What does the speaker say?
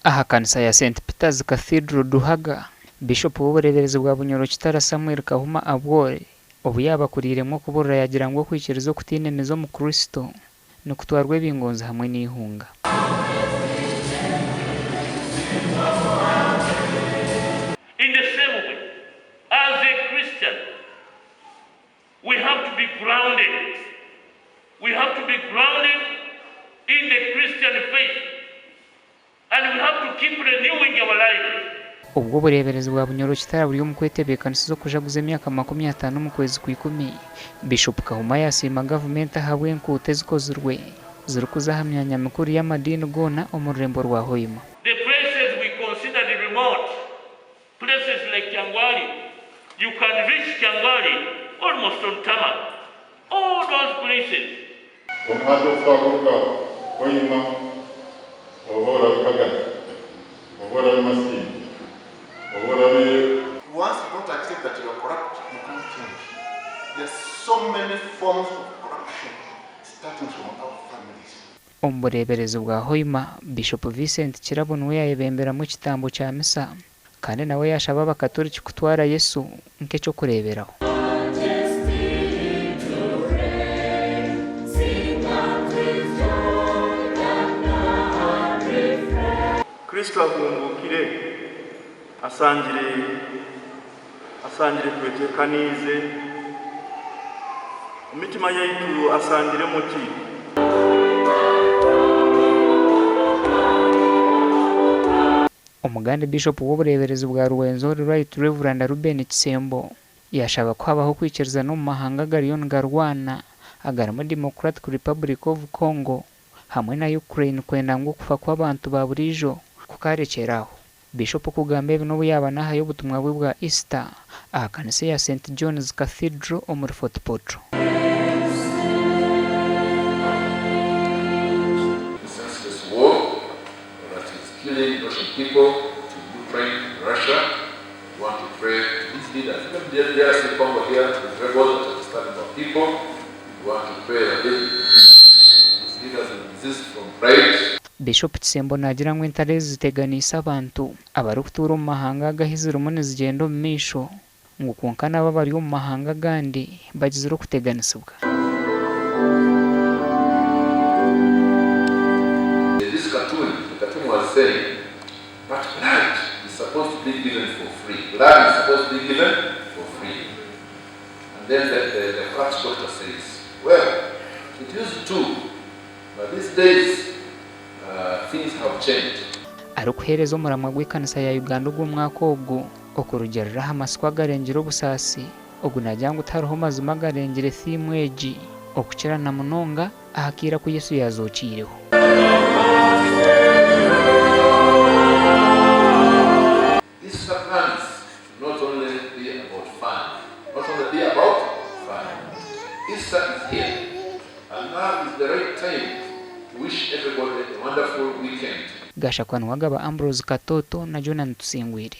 aha kanisa ya St Peter's Cathedral Duhaga Bishop w'ubureberezi bwa Bunyoro Kitara Samuel Kahuma Abwore ubu yabakuriremo kuburira yagira ngo kwikirizo kutinemezo mu Kristo no kutwarwe bingonza hamwe n'ihunga. In the same way, as a Christian, we have to be grounded. We have to be grounded in the Christian faith. And we have to keep renewing our life. Ubwo bureberezi bwa Bunyoro Kitara buri mu kwetebekana zo kujaguza emyaka 50 mu kwezi kwa10 Bishop Kahuma yasima government hawe nkute zikozurwe ziri kuzahamya nyamukuru y'amadini gona omurembo rwa Hoima. The places we consider the remote, places like Kyangwali, you can reach Kyangwali almost on tarmac. All those places. Hoima, Obora Kagana, Obora Masi. Once you don't accept that you are corrupt, you can't change. There are so many forms of corruption starting from our families. Omureberezi bwa Hoima Bishop Vincent Kirabonwe yayebembera mu kitambo cya misa kandi nawe yashaba abakatoliki kutwara Yesu nk'ecyo kureberaho. Kristo akumbukire asangire kwetekanize imitima yaitu asangire muki Umugande Bishop w'ubureberezi bwa Ruwenzo Right Reverend Ruben Kisembo yashaba ko habaho kwikiriza no mu mahanga gariyon garwana agaramo Democratic Republic of Congo hamwe na Ukraine kwenda ngo kufa kw'abantu ba burijo kukarekeraho. Bishop kugambe bino yabana hayo butumwa bwa Easter aha kanisa ya St John's Cathedral omuri Fort Portal. Senseless war that is killing Russian people to Ukraine, Russia. We want to pray these leaders. There are some people here, the rebels that are starting our people. We want to pray that these leaders will resist from pride. Bishop Kisembo nagira ngo intarezi ziteganisa abantu abarukutura mu mahanga gahizira umune zigendo mu misho ngo konkana bari mu mahanga gandi bagiziro kuteganisibwa. This cartoon was saying, but blood is supposed to be given for free. Blood is supposed to be given for free. And then the first doctor says, well, it used to, but these days things have changed. Arukuherezo muramwa gw'ikanisa ya Uganda gw'umwaka ogwo okurugerera amaswa garengero busasi ogunajyangu utaroho mazima garengere thimweji okukira na munonga ahakira ku Yesu yazocireho. This plans not only be about fun, not only be about fun. Easter is here, and now is the right time. Wish everybody a wonderful weekend. Gashakwanwaga ba Ambrose Katoto na Jonathan Tusingwire.